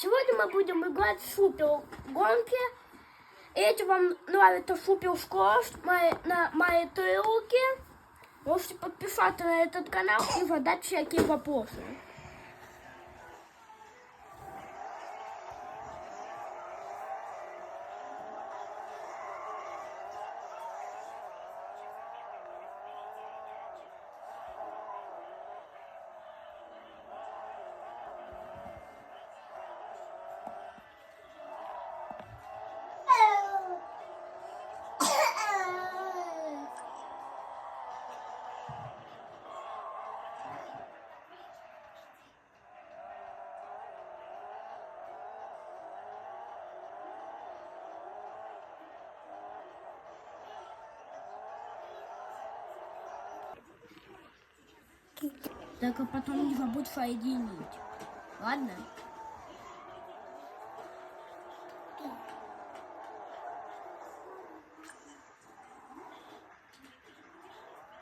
Сегодня мы будем играть в супер гонки. Если вам нравится супер скорость, на мои 3 руки, можете подписаться на этот канал и задать всякие вопросы. Только потом не забудь соединить. Ладно?